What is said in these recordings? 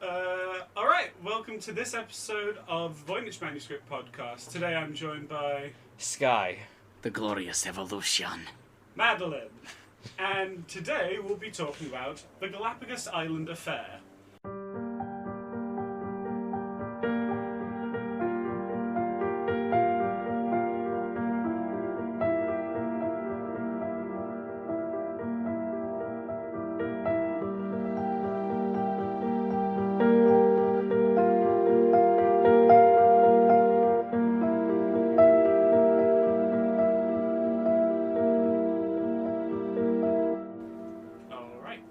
Alright, welcome to this episode of Voynich Manuscript podcast. Today I'm joined by... Sky. The glorious evolution. Madeline. And today we'll be talking about the Galapagos Island affair.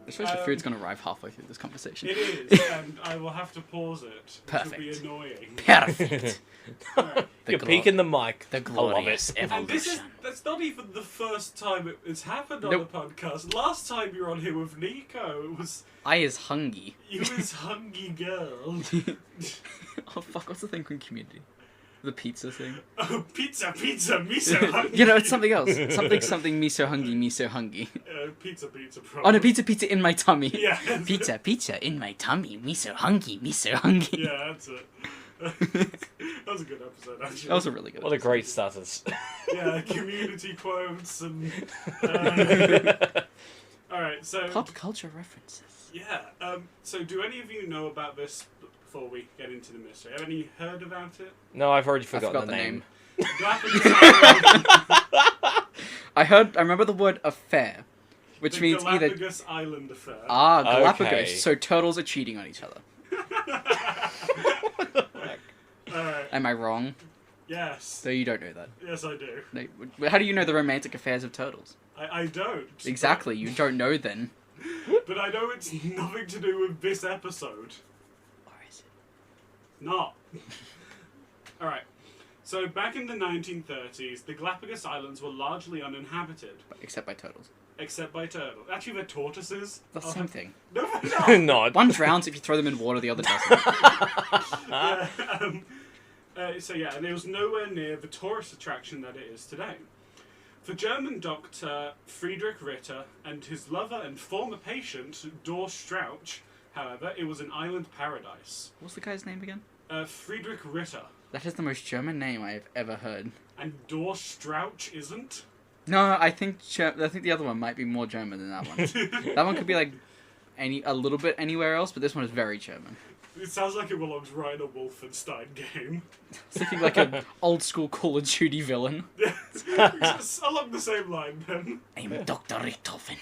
Especially food's going to arrive halfway through this conversation. It is, and I will have to pause it. Perfect. Which will be annoying. Perfect. Right. You're peeking the mic. The I love glorious it. evolution. And that's not even the first time it's happened on Nope. the podcast. Last time you were on here with Nico, it was... I is hungry. You was hungry girl. Oh fuck, what's the thing from Community? The pizza thing? Oh, pizza, me so hungry. You know, it's something else. Something me so hungry. Pizza, probably. Oh no, pizza in my tummy. Yeah. Pizza in my tummy. Me so hungry. Yeah, that's it. That was a good episode, actually. That was a really good What a episode. great status. Yeah, community quotes and... Alright, so... Pop culture references. Yeah, so do any of you know about this before we get into the mystery? Have any heard about it? No, I've already I forgotten forgot the name. Galapagos Island, I remember the word affair, which the means either... Galapagos Island affair. Galapagos. Okay. So turtles are cheating on each other. Alright, Am I wrong? yes. So you don't know that. Yes, I do. No, how do you know the romantic affairs of turtles? I don't. Exactly, you don't know then. But I know it's nothing to do with this episode. Or is it? Not. Alright. So, back in the 1930s, the Galapagos Islands were largely uninhabited, Except by turtles. except by turtles. Actually, they're tortoises. That's the same thing. No, they're not. Not. One drowns if you throw them in water, the other doesn't. Yeah, and it was nowhere near the tourist attraction that it is today. For German doctor Friedrich Ritter and his lover and former patient, Dor Strauch, however, it was an island paradise. What's the guy's name again? Friedrich Ritter. That is the most German name I have ever heard. And Dor Strauch isn't? No, I think the other one might be more German than that one. That one could be like a little bit anywhere else, but this one is very German. It sounds like it belongs right in a Wolfenstein game. It's looking like an old school Call of Duty villain. It's along the same line, then. I'm Dr. Richthofen.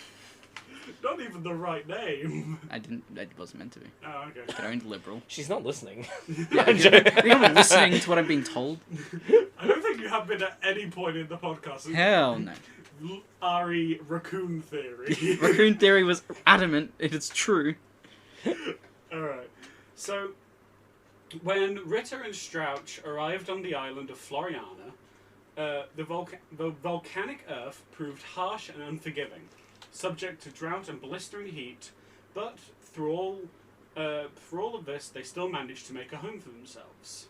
Not even the right name. It wasn't meant to be. Oh, okay. But I'm liberal. She's not listening. Yeah, I think I'm listening to what I'm being told. I don't think you have been at any point in the podcast. Hell no. Ari Raccoon Theory. Raccoon Theory was adamant it is true. Alright. So, when Ritter and Strauch arrived on the island of Floriana, the volcanic earth proved harsh and unforgiving, subject to drought and blistering heat, but through all of this, they still managed to make a home for themselves.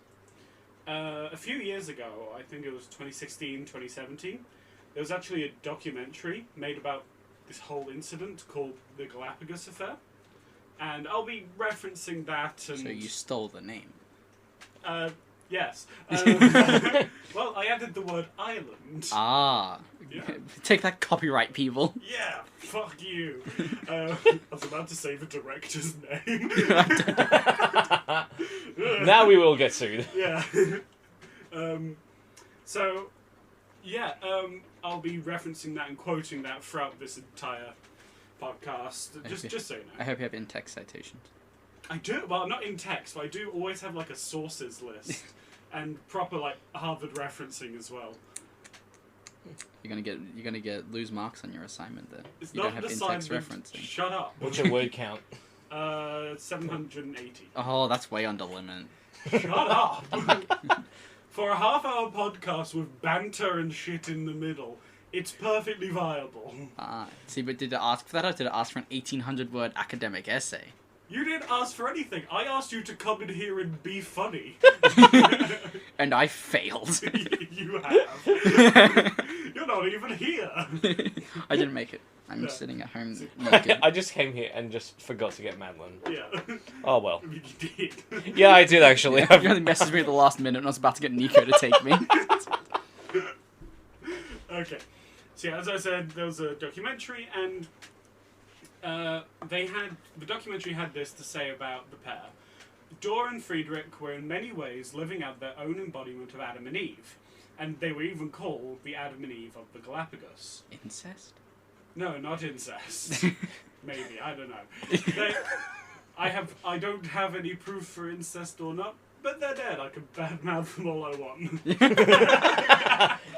A few years ago, I think it was 2016, 2017, there was actually a documentary made about this whole incident called the Galapagos Affair. And I'll be referencing that. And So you stole the name. Yes. Well, I added the word island. Ah. Yeah. Take that copyright, people. Yeah, fuck you. I was about to say the director's name. Now we will get sued. Yeah. I'll be referencing that and quoting that throughout this entire podcast. Just so you know. I hope you have in-text citations. I do. Well, not in text, but I do always have like a sources list and proper like Harvard referencing as well. You're gonna lose marks on your assignment there. It's You not don't have an in-text assignment. referencing. Shut up. What's your word count? 780. Oh, that's way under limit. Shut up. For a half-hour podcast with banter and shit in the middle, it's perfectly viable. See, but did it ask for that, or did it ask for an 1,800-word academic essay? You didn't ask for anything. I asked you to come in here and be funny. And I failed. You have. You're not even here. I didn't make it. I'm No. sitting at home naked. I just came here and just forgot to get Madeline. Yeah. Oh well. You did. Yeah, I did actually. You only messaged me at the last minute and I was about to get Nico to take me. Okay. So yeah, as I said, there was a documentary, and the documentary had this to say about the pair. Dora and Friedrich were in many ways living out their own embodiment of Adam and Eve, and they were even called the Adam and Eve of the Galapagos. Incest? No, not incest. Maybe, I don't know. I don't have any proof for incest or not, but they're dead. I can badmouth them all I want.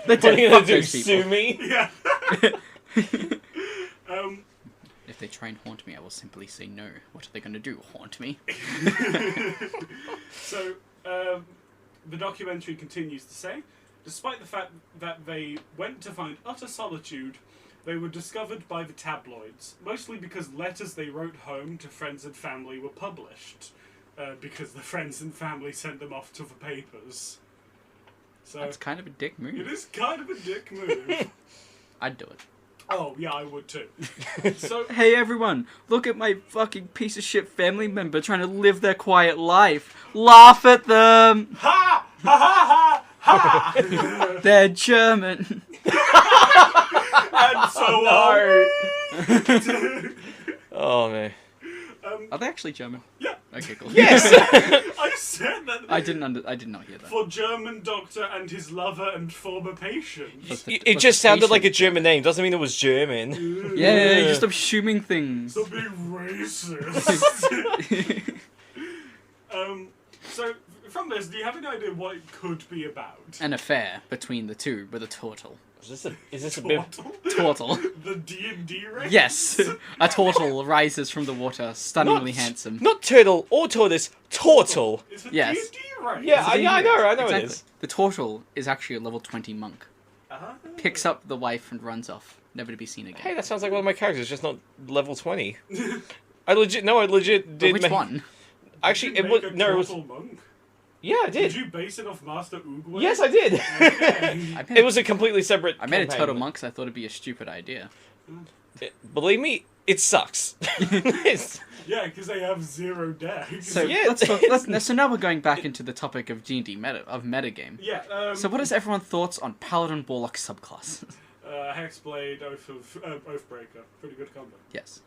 They're What are you dead. gonna Fuck do? those people. Sue me? Yeah. If they try and haunt me, I will simply say no. What are they going to do? Haunt me? So, the documentary continues to say, despite the fact that they went to find utter solitude, they were discovered by the tabloids, mostly because letters they wrote home to friends and family were published, because the friends and family sent them off to the papers. So, That's kind of a dick move. it is kind of a dick move. I'd do it. Oh, yeah, I would too. So, Hey everyone, look at my fucking piece of shit family member trying to live their quiet life. Laugh at them! ha! Ha ha ha ha! They're German. And so on. Oh man. Are they actually German? Yeah. Okay, cool. Yes. I said that. I did not hear that. For German doctor and his lover and former patient. It just sounded like a German name. Doesn't mean it was German. Yeah, you're just assuming things. So being racist. So from this, do you have any idea what it could be about? An affair between the two with a turtle. Is this a bit? Turtle? Turtle. The D&D race? Yes, a turtle rises from the water, stunningly handsome. Not turtle or tortoise. Turtle. It's a Yes. D&D race. Yeah, I know Exactly. it is. The turtle is actually a level 20 monk. Uh-huh. Picks up the wife and runs off, never to be seen again. Hey, that sounds like one of my characters, just not level 20. I legit But did. which one? Actually, Did it you was make a no, it was. turtle monk? Yeah, I Did did. you base it off Master Oogway? Yes, I did. I made It was a completely separate. I made a campaign. turtle monk because I thought it'd be a stupid idea. Believe me, it sucks. It's- Yeah, because they have 0 decks. So Yeah, so now we're going back into the topic of D&D metagame. yeah. So what is everyone's thoughts on Paladin Warlock subclass? Hexblade, Oathbreaker. Pretty good combo. Yes.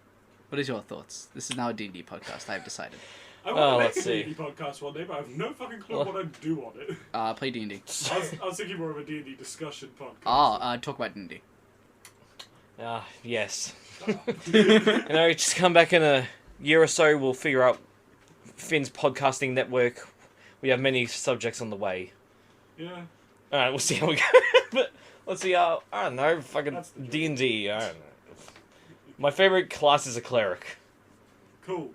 What is your thoughts? This is now a D&D podcast, I have decided. I want to make let's a see. D&D podcast one day, but I have no fucking clue what I'd do on it. Play D&D. I was thinking more of a D&D discussion podcast. Talk about D&D. Yes. Just come back in a year or so. We'll figure out Finn's podcasting network. We have many subjects on the way. Yeah. All right, we'll see how we go. But let's see. I don't know. Fucking That's the joke. D&D. I don't know. My favorite class is a cleric. Cool.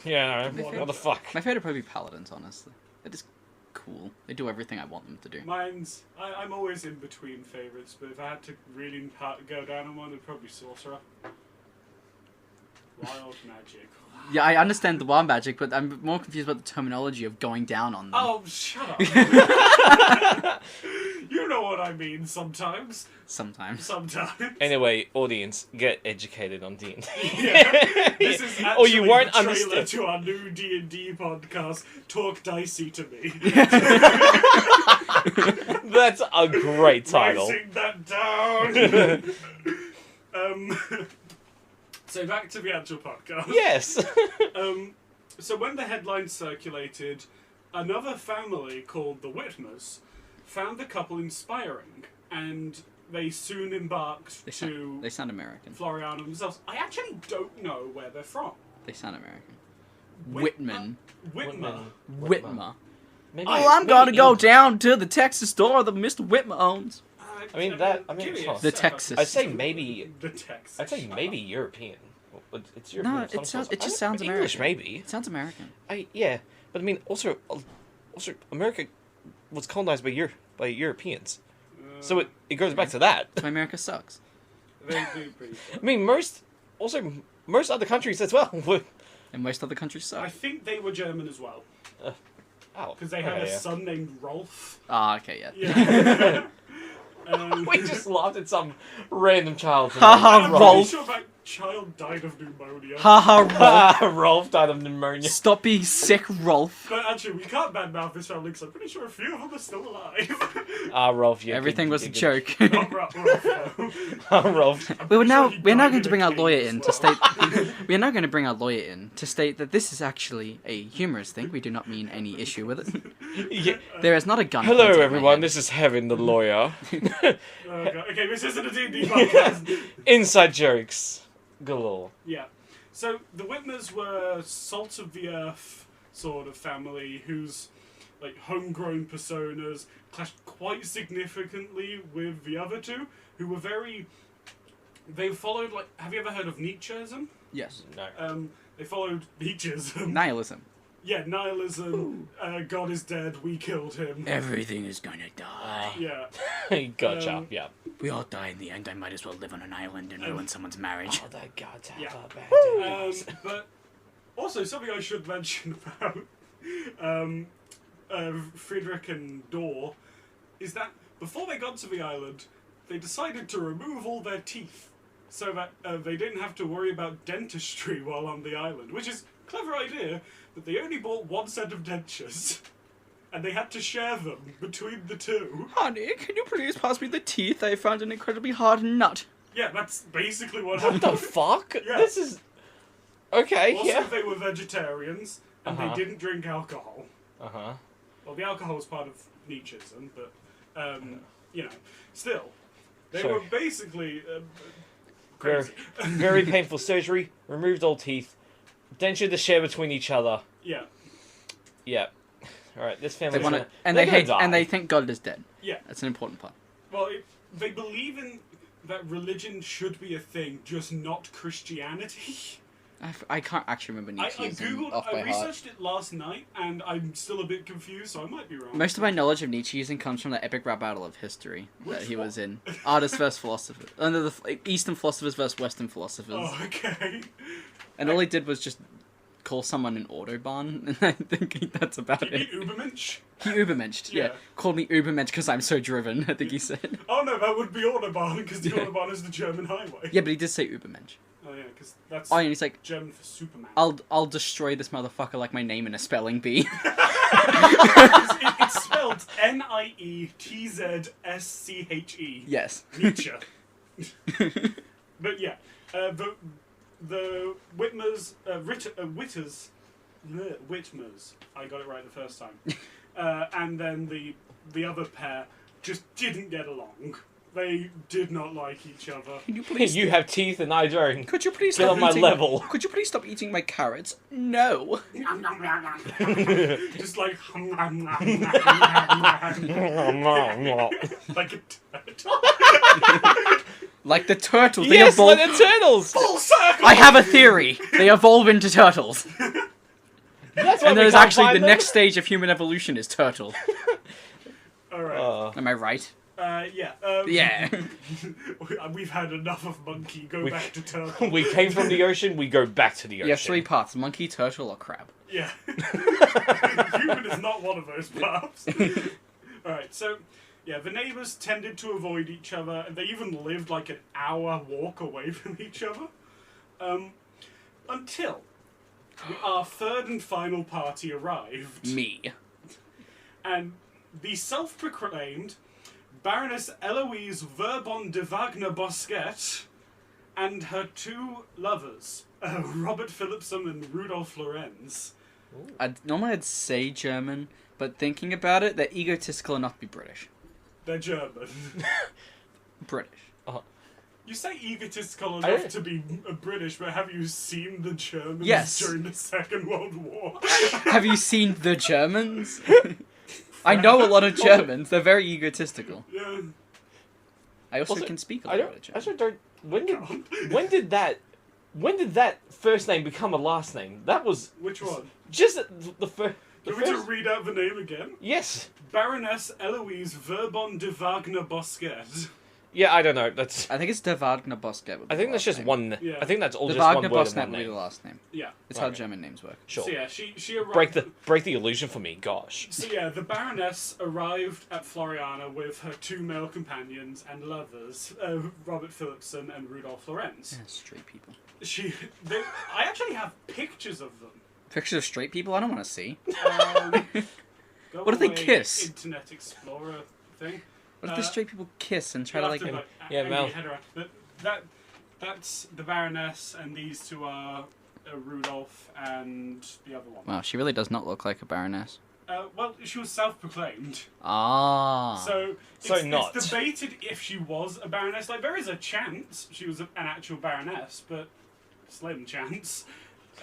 Yeah, what the fuck? My favorite probably be Paladins, honestly. They're just cool. They do everything I want them to do. I'm always in between favourites, but if I had to really go down on one, it'd probably Sorcerer. Wild magic. Yeah, I understand the wild magic, but I'm more confused about the terminology of going down on them. Oh, shut up. You know what I mean sometimes. Sometimes. Anyway, audience, get educated on D&D. Yeah. This is actually Or you won't the trailer understand. to our new D&D podcast, Talk Dicey to Me. That's a great title. Writing that down. So back to the actual podcast. Yes. So when the headline circulated, another family called the Whitmers found the couple inspiring, and they soon embarked They to sound American. Floriana themselves. I actually don't know where they're from. They sound American. Whitmer. Whitmer. Maybe, Oh, I'm gonna go down to the Texas store that Mr. Whitmer owns. Give me a The sec. Texas. I'd say maybe. The Texas. I'd say maybe European. It's European. No, of some it sounds. sort. It just I- sounds English, American. maybe. It sounds American. Yeah, but I mean, also, America was colonized by Europeans, so it goes back to that. That's why America sucks. They do pretty I mean, most other countries as well. And most other countries I suck. think they were German as well, Oh, because they had okay, a yeah. son named Rolf. Ah, okay, yeah. Yeah. We just laughed at some random child. Haha, I'm Rolf. pretty sure that child died of pneumonia. Haha, Rolf. Rolf died of pneumonia. Stop being sick, Rolf. But actually, we can't badmouth this family because I'm pretty sure a few of them are still alive. Rolf, yeah. Everything was a joke. Not Rolf, though. Rolf. I'm We're pretty now sure he we're now died going to in bring a our cave lawyer as in well. to state we are now going to bring our lawyer in to state that this is actually a humorous thing. We do not mean any issue with it. Yeah. There is not a gun. Hello, pointed at my everyone. head. This is Heaven, the lawyer. Oh, God. Okay, this isn't a D&D podcast. Inside jokes galore. Yeah. So the Whitmers were salt of the earth sort of family whose like homegrown personas clashed quite significantly with the other two, who were very. They followed like. Have you ever heard of Nietzscheism? Yes. No. They followed Nietzscheism. Nihilism. Yeah, nihilism. God is dead. We killed him. Everything is gonna die. Yeah. Gotcha. Yeah. We all die in the end. I might as well live on an island and ruin someone's marriage. Oh, the gods have Yeah. a bad day. But also something I should mention about Friedrich and Dor is that before they got to the island, they decided to remove all their teeth so that they didn't have to worry about dentistry while on the island, which is a clever idea, but they only bought one set of dentures. And they had to share them between the two. Honey, can you please pass me the teeth? I found an incredibly hard nut. Yeah, that's basically what What happened. the fuck? Yeah. This is... Okay, Also, yeah. they were vegetarians, and Uh-huh. they didn't drink alcohol. Uh-huh. Well, the alcohol was part of Nietzscheism, but, you know, still. They So- were basically Very, crazy. very painful surgery. Removed all teeth. Denture to share between each other. Yeah, Yeah. Alright, this They family's want gonna... to, and they're they gonna hate, die. and they think God is dead. yeah. That's an important part. Well, they believe in that religion should be a thing, just not Christianity. I can't actually remember I Nietzscheism googled, off I by heart. researched it last night, and I'm still a bit confused, so I might be wrong. Most of my knowledge of Nietzscheism comes from the epic rap battle of history that Which he one? was in. Artists versus philosophers. Under the Eastern philosophers versus Western philosophers. Oh, okay. And all he did was just call someone an Autobahn, and I think that's about Did it. he Ubermensch? He Ubermenched, yeah. Yeah. Called me Ubermensch because I'm so driven, I think he said. Oh no, that would be Autobahn, because the Yeah. Autobahn is the German highway. Yeah, but he did say Ubermensch. Oh yeah, because that's Oh, and he's like, German for Superman. I'll destroy this motherfucker like my name in a spelling bee. It's spelled Nietzsche. Yes. Nietzsche. But yeah, the Whitmers, Whitmers, I got it right the first time, and then the other pair just didn't get along. They did not like each other. Can you please? You have teeth and I don't. Could you please Get stop on my eating? level. Could you please stop eating my carrots? No. Just like like a turtle. Like the turtles, they Yes, evolve. like the turtles! Full circle. I have a theory. They evolve into turtles, That's why and we there's can't actually find the them. next stage of human evolution is turtle. All right. Am I right? Yeah. Yeah. We've had enough of monkey. Go We- back to turtle. We came from the ocean, we go back to the ocean. You have three paths: monkey, turtle, or crab. Yeah. Human is not one of those paths. Alright, so, yeah, the neighbours tended to avoid each other, and they even lived like an hour walk away from each other. Until our third and final party arrived. Me. And the self-proclaimed Baroness Eloise Verbon de Wagner Bosquet and her two lovers, Robert Philipson and Rudolf Lorenz. Normally I'd say German, but thinking about it, they're egotistical enough to be British. They're German. British. You say egotistical I enough don't- to be British, but have you seen the Germans Yes. during the Second World War? Have you seen the Germans? I know a lot of Germans. They're very egotistical. Yeah. I also, Also, can speak a I little don't. bit I of German. actually don't. When did that first name become a last name? That was Which one? just the first. Do we to read out the name again? Yes. Baroness Eloise Verbon de Wagner Bosquet. Yeah, I don't know. That's. I think it's Der Wagner Bosket. I think that's just one. Yeah. I think that's all The just one Wagner word and Bosnet one will be the name. last name. Yeah. It's how Okay. German names work. Sure. So yeah, she arrived. Break the illusion for me. Gosh. So yeah, the Baroness arrived at Floriana with her 2 male companions and lovers, Robert Philipson and Rudolf Lorenz. Yeah, straight people. I actually have pictures of them. Pictures of straight people? I don't want to see. Go What if they away, kiss? Internet Explorer thing. What if the straight people kiss and try to You'll like... have to, Yeah, hang Mel. your head around. That's the Baroness, and these two are Rudolf and the other one. Wow, she really does not look like a baroness. Well, she was self-proclaimed. Ah. So not. it's debated if she was a baroness. Like, there is a chance she was an actual baroness, but slim chance.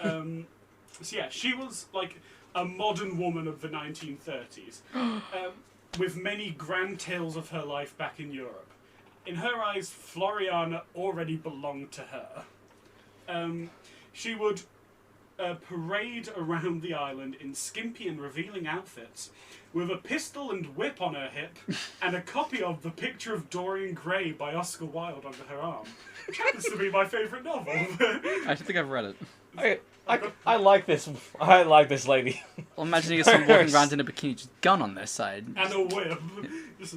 So yeah, she was like a modern woman of the 1930s, with many grand tales of her life back in Europe. In her eyes, Floriana already belonged to her. She would parade around the island in skimpy and revealing outfits, with a pistol and whip on her hip, and a copy of The Picture of Dorian Gray by Oscar Wilde under her arm, which happens to be my favourite novel. I don't think I've read it. I like this. I like this lady. Well, imagining someone walking around in a bikini, just gun on their side. And a whip. Just,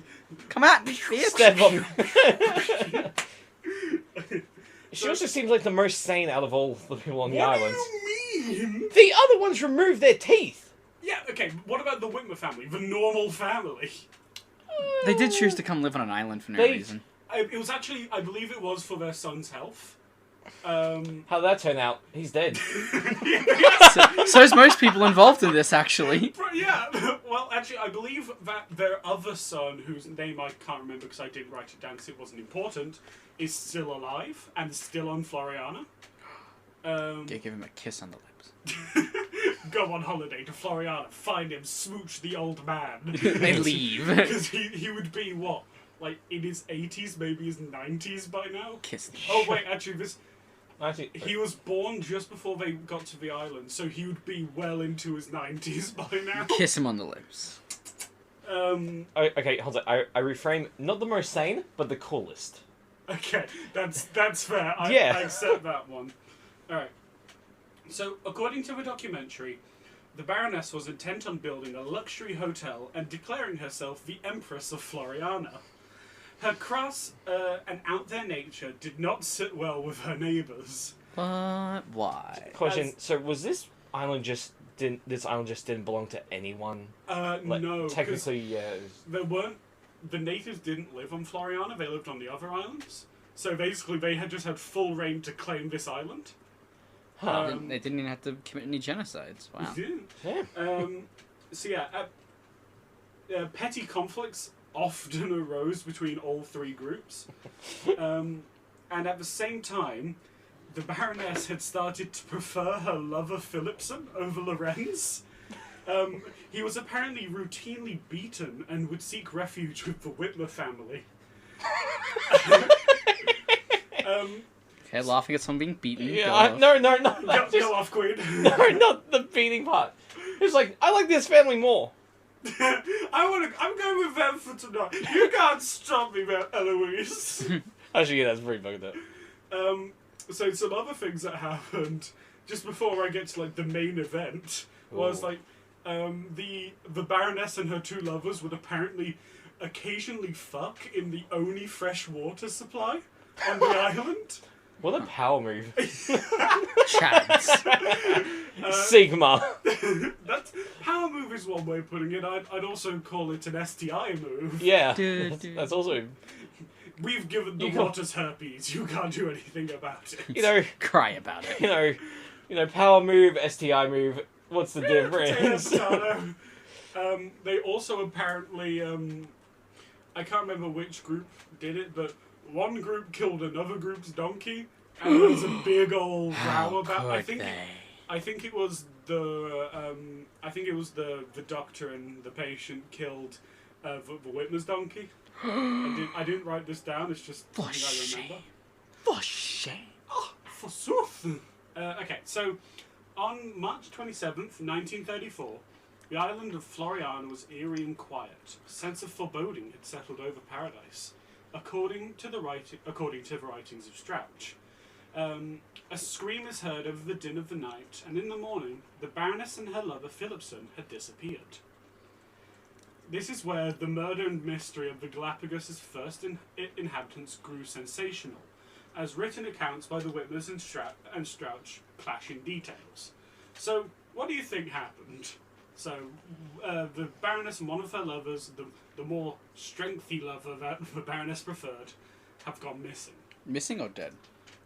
Come at me, bitch! Step on. She also seems like the most sane out of all the people on the what island. do you mean? The other ones remove their teeth. Yeah, okay, what about the Whitmer family? The normal family? They did choose to come live on an island for no They- reason. It was actually, I believe it was for their son's health. How'd that turn out? He's dead. So is most people involved in this, actually. Yeah, well, actually, I believe that their other son, whose name I can't remember because I didn't write it down because it wasn't important, is still alive and still on Floriana. Give him a kiss on the lips. Go on holiday to Floriana, find him, smooch the old man. They leave. Because he would be, what, like in his 80s, maybe his 90s by now? Kiss the Oh, wait, actually, Actually, he was born just before they got to the island, so he would be well into his 90s by now. Kiss him on the lips. okay, hold on. I reframe. Not the most sane, but the coolest. Okay, that's fair. I accept that one. Alright. So, according to the documentary, the Baroness was intent on building a luxury hotel and declaring herself the Empress of Floriana. Her crass and out-there nature did not sit well with her neighbours. But why? Question. So was this island just didn't belong to anyone? Like, No, technically, yeah. the natives didn't live on Floriana, they lived on the other islands. So basically they had just had full reign to claim this island. Huh. They didn't even have to commit any genocides. Wow. They didn't. Yeah. So yeah, petty conflicts often arose between all three groups. And at the same time, the Baroness had started to prefer her lover Philipson over Lorenz. He was apparently routinely beaten and would seek refuge with the Whitmer family. Okay, laughing at someone being beaten. Yeah. Go No. Go off, Queen. No, not the beating part. It's like I like this family more. I'm going with them for tonight. You can't stop me, Eloise. Actually, yeah, that's pretty fucked up. So some other things that happened just before I get to like the main event was Ooh. like the Baroness and her two lovers would apparently occasionally fuck in the only fresh water supply on the island. What a power move. Chance. Sigma. That's power move is one way of putting it. I'd also call it an STI move. Yeah. Dude. That's also, We've given the You can't- waters herpes. You can't do anything about it. Cry about it. you know, power move, STI move. What's the difference? Potato. They also apparently, I can't remember which group did it, but one group killed another group's donkey, and there was a big old row about. I think it was the doctor and the patient killed the Whitmer's donkey. I didn't write this down. It's just For something I shame. remember. For shame. Oh, forsooth. Okay, so on March 27th, 1934, the island of Floriana was eerie and quiet. A sense of foreboding had settled over paradise. according to the writings of Strouch. A scream is heard over the din of the night, and in the morning, the Baroness and her lover Philipson had disappeared. This is where the murder and mystery of the Galapagos' first inhabitants grew sensational, as written accounts by the Whitmers and Strouch clash in details. So, what do you think happened? So, the Baroness and one of her lovers, the more strengthy lover that the Baroness preferred, have gone missing. Missing or dead?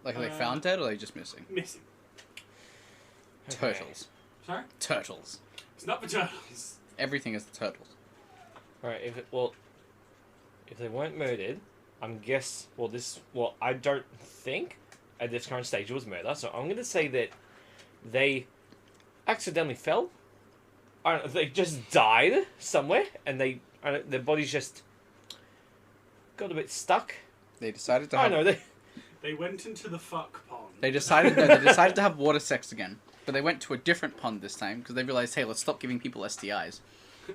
Like, are they found dead or are they just missing? Missing. Okay. Turtles. Sorry? Turtles. It's not the turtles. Everything is the turtles. Right, if they weren't murdered, I don't think at this current stage it was murder, so I'm going to say that they accidentally fell. I don't know, they just died somewhere, and their bodies just got a bit stuck. They decided to I have... don't know, They went into the fuck pond. They decided to have water sex again. But they went to a different pond this time, because they realized, hey, let's stop giving people STIs.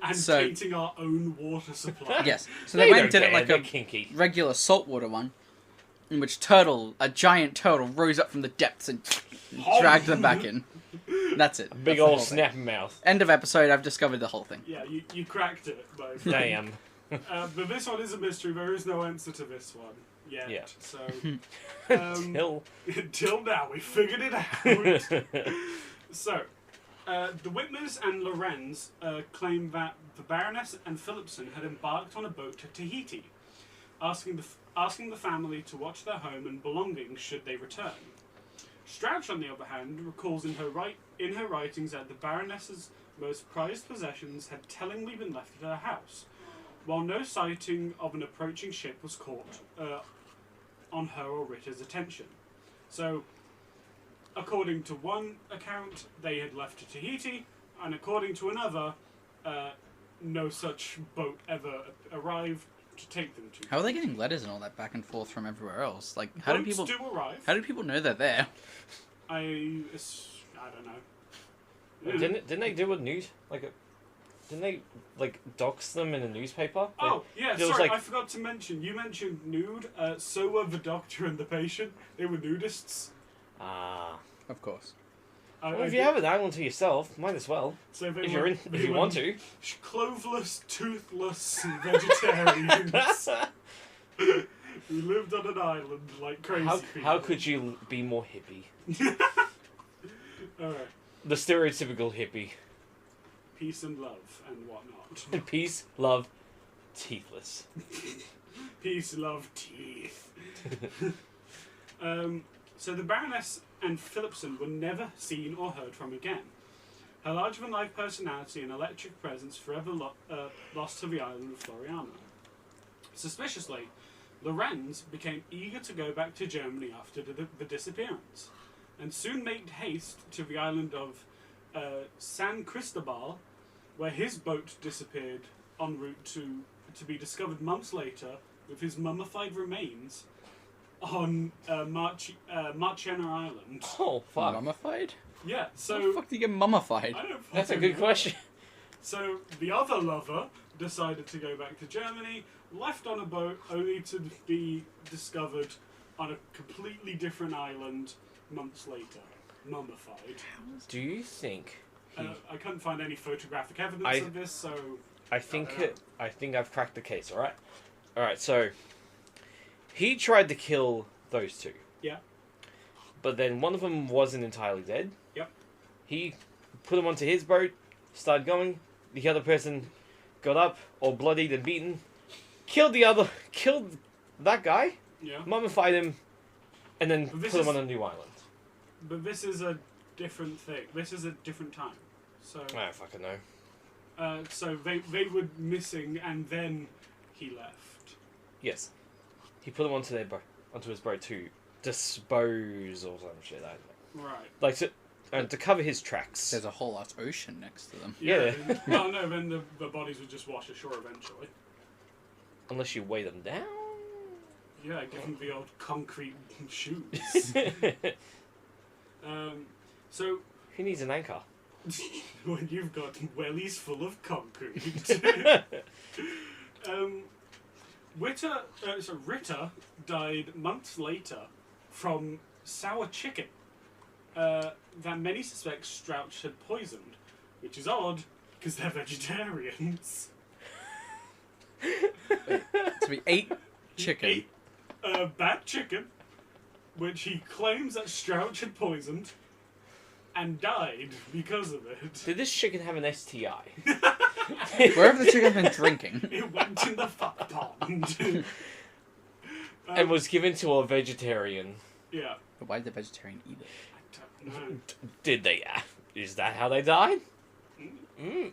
And So- tainting our own water supply. Yes. So they went and did it like they're a kinky. regular saltwater one, in which a giant turtle, rose up from the depths and dragged them back in. That's it. Big That's the old whole thing. snap mouth. End of episode, I've discovered the whole thing. Yeah, you cracked it. Both. Damn. But this one is a mystery. There is no answer to this one yet. Yeah. So, Till. until now, we figured it out. So, the Whitmers and Lorenz claim that the Baroness and Philipson had embarked on a boat to Tahiti, asking the family to watch their home and belongings should they return. Strouch, on the other hand, recalls in her writings that the Baroness's most prized possessions had tellingly been left at her house, while no sighting of an approaching ship was caught on her or Ritter's attention. So, according to one account, they had left to Tahiti, and according to another, no such boat ever arrived to take them to. How are they getting letters and all that back and forth from everywhere else? Like, how do Boats people? do arrive. How do people know they're there? I don't know. Didn't they do a news didn't they dox them in a newspaper? Oh, yeah, It was sorry, I forgot to mention. You mentioned nude. So were the doctor and the patient. They were nudists. Ah. Of course. Well, if you have an island to yourself, might as well. So they If you want to. Cloveless, toothless vegetarians who lived on an island like crazy people. How could you be more hippie? Alright. The stereotypical hippie. Peace and love and whatnot. Peace, love, teethless. Peace, love, teeth. So the Baroness and Philipson were never seen or heard from again. Her larger-than-life personality and electric presence forever lost to the island of Floriana. Suspiciously, Lorenz became eager to go back to Germany after the disappearance, and soon made haste to the island of San Cristobal, where his boat disappeared en route to be discovered months later with his mummified remains on Marchena Island. Oh, fuck. Mummified? Yeah, How so... the fuck do you get mummified? I don't That's a fucking good know. question. So the other lover decided to go back to Germany, left on a boat only to be discovered on a completely different island months later, mummified. Do you think he... I couldn't find any photographic evidence of this, so... I think I've cracked the case, alright? Alright, so... He tried to kill those two. Yeah. But then one of them wasn't entirely dead. Yep. He put him onto his boat, started going. The other person got up, all bloodied and beaten. Killed that guy, Yeah. mummified him, and then But this put him is- on a new island. But this is a different thing. This is a different time. So... I don't fucking know. So they were missing, and then he left. Yes. He put him onto his boat to dispose or some shit like that. Right. Like to cover his tracks. There's a whole ass ocean next to them. Yeah. Well, no, then the bodies would just wash ashore eventually. Unless you weigh them down. Yeah, give them the old concrete shoes. So, Who needs an anchor? when you've got wellies full of concrete. Ritter died months later from sour chicken that many suspect Strouch had poisoned, which is odd because they're vegetarians. So we ate chicken. He ate bad chicken, which he claims that Strouch had poisoned, and died because of it. Did this chicken have an STI? Wherever the chicken's been drinking. It went in the fuck pond. And was given to a vegetarian. Yeah. But why did the vegetarian eat it? I don't know. Did they? Is that how they died?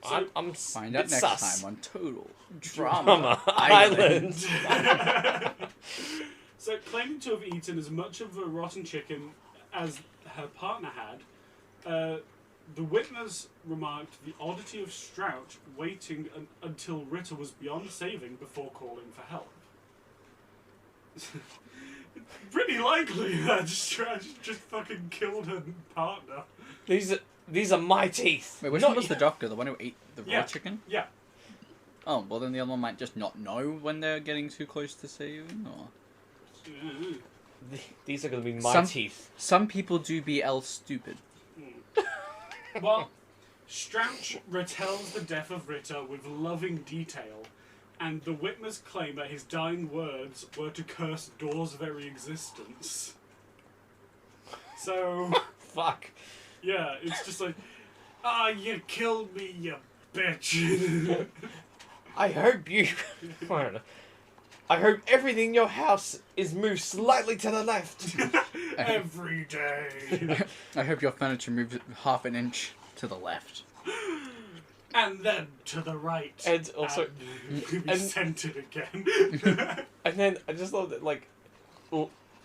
So- I'm Find a out bit next sus. time on Total Drama Island. So, claiming to have eaten as much of the rotten chicken as her partner had, the witness remarked the oddity of Strouch waiting until Ritter was beyond saving before calling for help. Pretty likely that Strouch just fucking killed her partner. These are my teeth. Wait, which Not one was the y- doctor? The one who ate the raw Yeah. chicken? Yeah. Oh, well then the other one might just not know when they're getting too close to saving, or... These are going to be my Some- teeth. Some people do be else stupid. Well, Strouch retells the death of Ritter with loving detail, and the witness claim that his dying words were to curse Dor's very existence. So, Fuck. yeah, it's just like, you killed me, you bitch. I hope you... I don't know. I hope everything in your house is moved slightly to the left. Every day. I hope your furniture moves half an inch to the left. And then to the right. And also... And and- centered again. And then I just love that, like,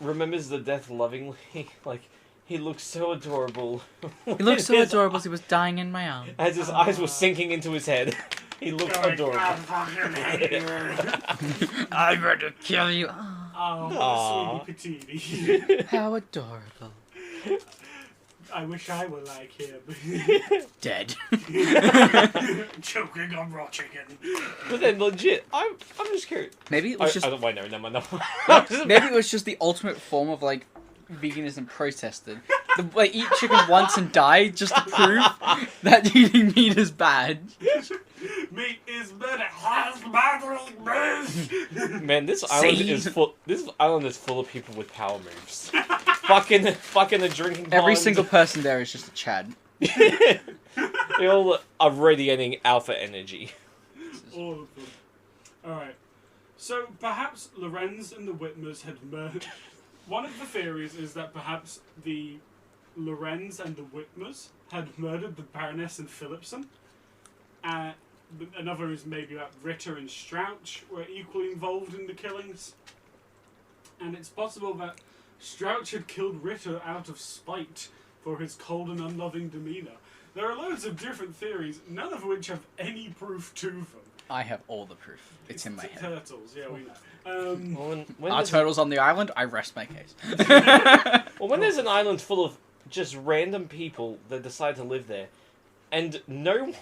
remembers the death lovingly. Like, he looks so adorable. He looked so adorable as he was dying in my arms. As his eyes were sinking into his head. He looked adorable. I fucking hate you. I'm going to kill you. Oh, sweetie patini. How adorable. I wish I were like him. Dead. Choking on raw chicken. But then, legit, I'm just curious. Maybe it was just... Wait, no. Maybe it was just the ultimate form of, like, veganism protested. Like, eat chicken once and die just to prove that eating meat is bad. Meat is better. Has meat. Man, this island See? is full. This island is full of people with power moves. fucking the drinking. Every pond. single person there is just a Chad. They all are radiating alpha energy. All of them. Alright. So, perhaps Lorenz and the Whitmers had murdered... One of the theories is that perhaps the Lorenz and the Whitmers had murdered the Baroness and Philipson. Another is maybe that Ritter and Strouch were equally involved in the killings. And it's possible that Strouch had killed Ritter out of spite for his cold and unloving demeanour. There are loads of different theories, none of which have any proof to them. I have all the proof. It's in my head. Turtles, yeah, we know. Well, when Are there's- turtles on the island? I rest my case. well, when there's an island full of just random people that decide to live there, and no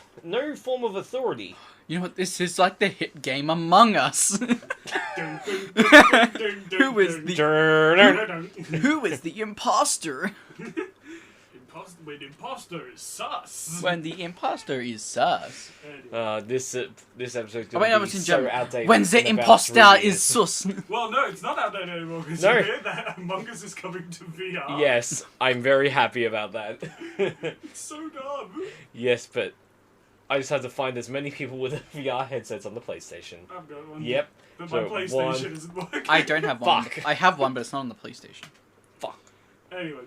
form of authority. You know what? This is like the hit game Among Us. Who Who is the Who is the imposter? When imposter is sus. When the imposter is sus. This episode's Oh, gonna wait, no, be it's in so German. outdated. When the in about imposter 3 is years. sus. Well, no, it's not outdated anymore because No. you hear that Among Us is coming to VR. Yes, I'm very happy about that. It's so dumb. Yes, but I just had to find as many people with VR headsets on the PlayStation. I've got one. Yep. But So, my PlayStation one- isn't working. I don't have one. Fuck. I have one, but it's not on the PlayStation. Fuck. Anyway,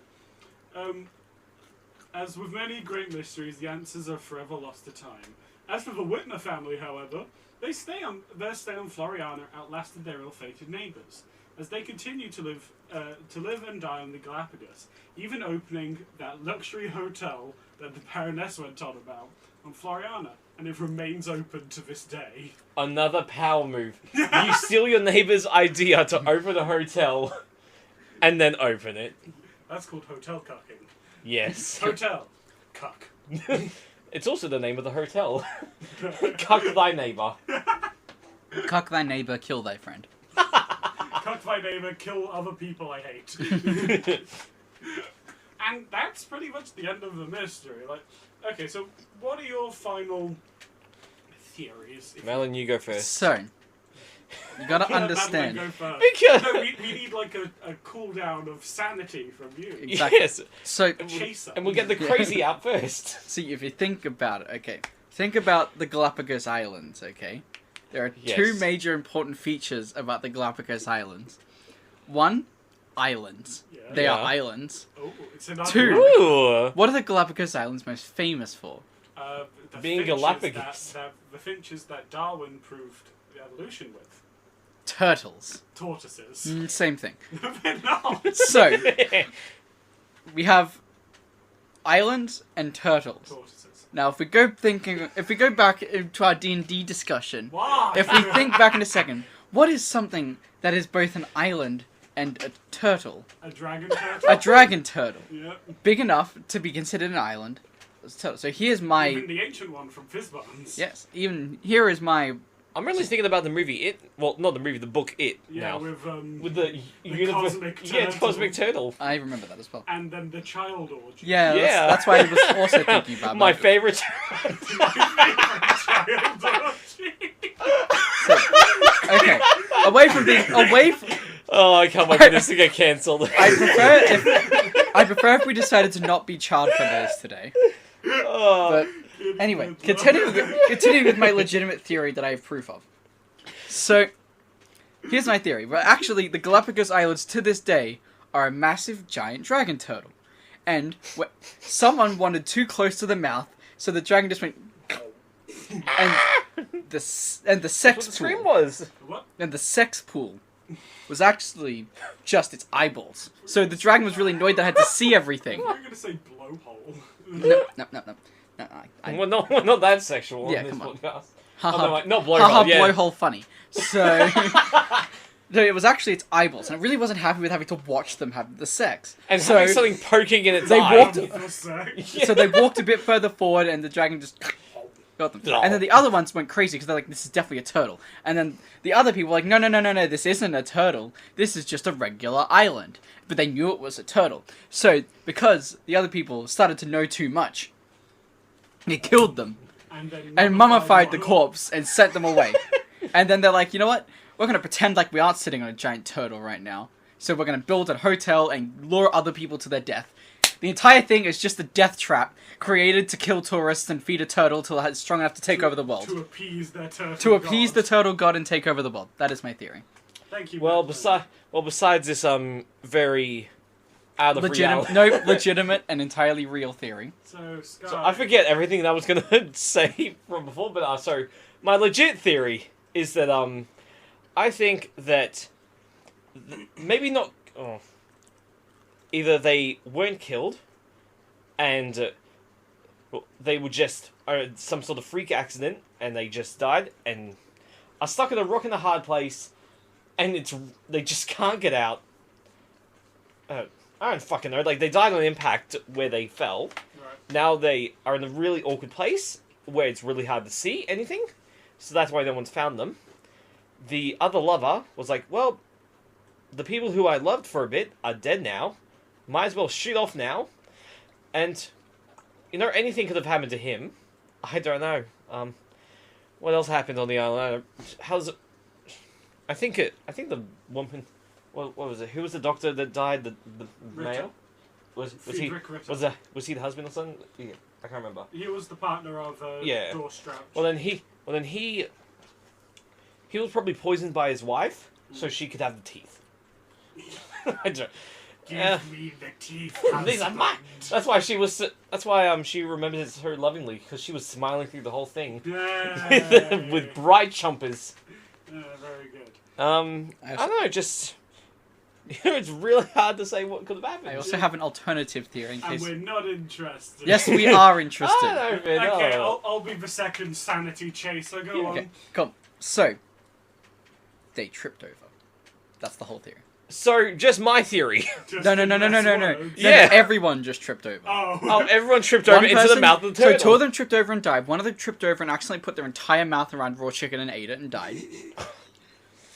as with many great mysteries, the answers are forever lost to time. As for the Whitmer family, however, their stay on Floriana outlasted their ill-fated neighbours, as they continue to live and die on the Galapagos, even opening that luxury hotel that the Baroness went on about on Floriana, and it remains open to this day. Another power move. You steal your neighbor's idea to open a hotel, and then open it. That's called hotel cucking. Yes. Hotel. Cuck. It's also the name of the hotel. Cuck thy neighbor. Cuck thy neighbor, kill thy friend. fuck my neighbor, kill other people I hate. And that's pretty much the end of the mystery. Like, okay, so what are your final theories? Madeline, you go first. So, you gotta Madeline, understand. go first. Because... No, we need like a cooldown of sanity from you. Exactly. Yes. So, A chaser. And we'll get the crazy out first. see, if you think about it, okay. Think about the Galapagos Islands, okay? There are two Yes. major important features about the Galapagos Islands. One, islands. Yeah. They are Yeah. islands. Oh, it's another Two. one. Ooh. What are the Galapagos Islands most famous for? The Being finches Galapagos. the finches that Darwin proved evolution with. Turtles. Tortoises. Same thing. No, they're not. So, we have islands and turtles. Tortoises. Now, if we go back into our D&D discussion, Why? if we think back in a second, what is something that is both an island and a turtle? A dragon turtle? A dragon turtle. Yeah. Big enough to be considered an island. So here's my... Even the ancient one from Fizzbuns. Yes, even here is my... I'm really thinking about the movie It. Well, not the movie, the book It. Yeah, now. with the cosmic Yeah, turtle. cosmic turtle. I remember that as well. and then the child orgy. Yeah, Yeah. That's why I was also thinking about My that. favorite. Child orgy. Okay, away from being... Oh, I can't wait for this to get cancelled. I prefer if we decided to not be child predators today. Oh. But anyway, continuing with my legitimate theory that I have proof of. So, here's my theory. But actually, the Galapagos Islands to this day are a massive giant dragon turtle. And someone wanted too close to the mouth, so the dragon just went... And the sex That's what the scream pool... was. What? And the sex pool was actually just its eyeballs. So the dragon was really annoyed that I had to see everything. You're gonna say blowhole. No. We're not that sexual Yeah, on this come on. podcast. Haha, Although, not blowhole, haha, yeah. blowhole funny. So, no, it was actually its eyeballs, and I really wasn't happy with having to watch them have the sex. And so, having something poking in its they eye. walked- For sex. Yeah. so they walked a bit further forward, and the dragon just got them. Oh. And then the other ones went crazy because they're like, "This is definitely a turtle." And then the other people were like, "No, this isn't a turtle. This is just a regular island." But they knew it was a turtle. So because the other people started to know too much, they killed them. And mummified the corpse and sent them away. And then they're like, you know what? We're going to pretend like we aren't sitting on a giant turtle right now. So we're going to build a hotel and lure other people to their death. The entire thing is just a death trap created to kill tourists and feed a turtle till it's strong enough to take over the world. To appease their turtle To appease the god. turtle god and take over the world. That is my theory. Thank you. Well, Madeline. besides this very out of reality. Legitimate and entirely real theory. So, Sky. So I forget everything that I was gonna say from before, but so my legit theory is that I think that maybe not. Either they weren't killed, and they were just some sort of freak accident, and they just died, and are stuck in a rock in a hard place, and they just can't get out. I don't fucking know. Like, they died on impact where they fell. Right. Now they are in a really awkward place where it's really hard to see anything. So that's why no one's found them. The other lover was like, well, the people who I loved for a bit are dead now. Might as well shoot off now. And, anything could have happened to him. I don't know. What else happened on the island? I think the woman... What was it? Who was the doctor that died? The male? Was he Friedrich Ritter. was he the husband or something? Yeah, I can't remember. He was the partner of Yeah. Door Strouch. Well then he was probably poisoned by his wife, so she could have the teeth. I don't. Give me the teeth. These are mine. That's why she was. That's why she remembers her lovingly, because she was smiling through the whole thing Yay. with bright chompers. Very good. I don't know, just. It's really hard to say what could have happened. I also have an alternative theory in And case... we're not interested. Yes, we are interested. I don't know, man. Okay, No. I'll be the second sanity chaser. Go on. Okay, come. So, they tripped over. That's the whole theory. So, just my theory. Just No. in less words. Yeah. Everyone just tripped over. Oh, everyone tripped over One into the person- mouth of the So turtle. two of them tripped over and died. One of them tripped over and accidentally put their entire mouth around raw chicken and ate it and died.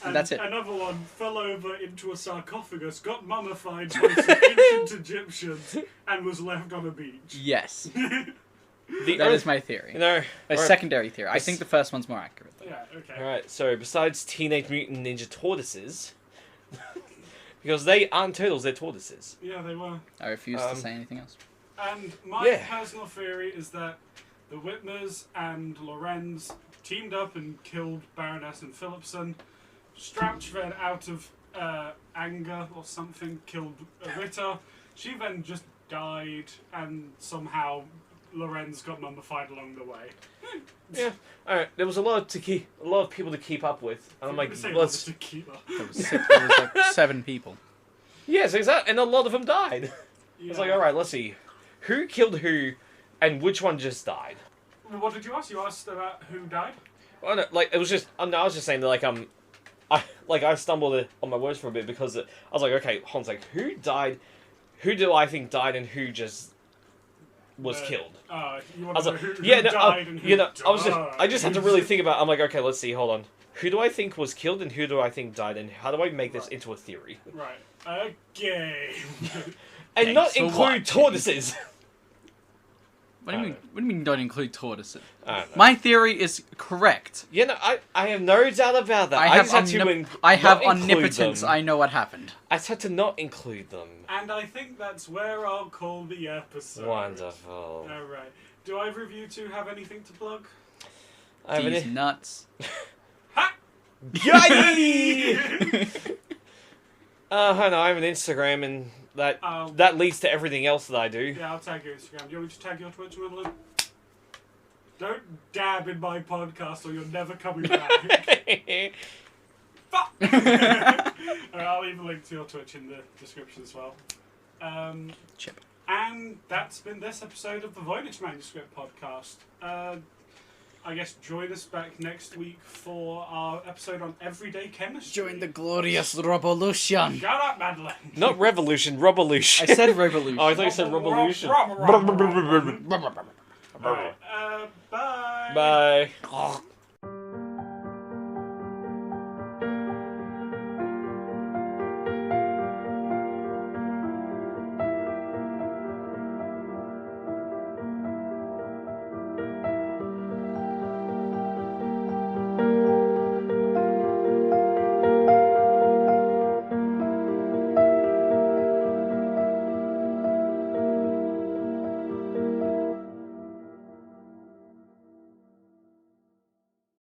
And that's it. Another one fell over into a sarcophagus, got mummified by some ancient Egyptians, and was left on a beach. Yes. The That is my theory. You know, A alright, secondary theory. I think the first one's more accurate. Though. Yeah, okay. alright, so besides Teenage Mutant Ninja Tortoises, because they aren't turtles, they're tortoises. Yeah, they were. I refuse to say anything else. And my Yeah. personal theory is that the Whitmers and Lorenz teamed up and killed Baroness and Philipson. Strouch then, out of anger or something, killed Ritter. She then just died, and somehow Lorenz got mummified along the way. Yeah. Alright, there was a lot of people to keep up with. And I'm like, let's... tequila. There was like 7 people. Yes, exactly. And a lot of them died. Yeah. It's like, alright, let's see. Who killed who, and which one just died? What did you ask? You asked about who died? Well, no, like, it was just... I was just saying that, I stumbled on my words for a bit because I was like, okay, hold on a sec. Who died? Who do I think died and who just was killed? You I want was to know like, who yeah, no, died and who died? I just had to really think about. I'm like, okay, let's see, hold on. Who do I think was killed and who do I think died, and how do I make this into a theory? Right. Okay. And Thanks not for include watching. tortoises. What do you mean? What do you mean don't include tortoises? I don't know. My theory is correct. Yeah, no, I have no doubt about that. I just had to I have not include omnipotence. them. I know what happened. I just had to not include them. And I think that's where I'll call the episode. Wonderful. Alright. Do either of you two have anything to plug? I have These an... nuts. Ha! Yay! I know, I have an Instagram, and that leads to everything else that I do. Yeah, I'll tag your Instagram. Do you want me to tag your Twitch, Madeline? Don't dab in my podcast or you're never coming back. Fuck! Alright, I'll leave a link to your Twitch in the description as well. Chip. And that's been this episode of the Voynich Manuscript podcast. I guess join us back next week for our episode on everyday chemistry. Join the glorious revolution. Shut up, Madeline! Not revolution, revolution. I said revolution. Oh, I thought you said revolution. Alright, bye! Bye.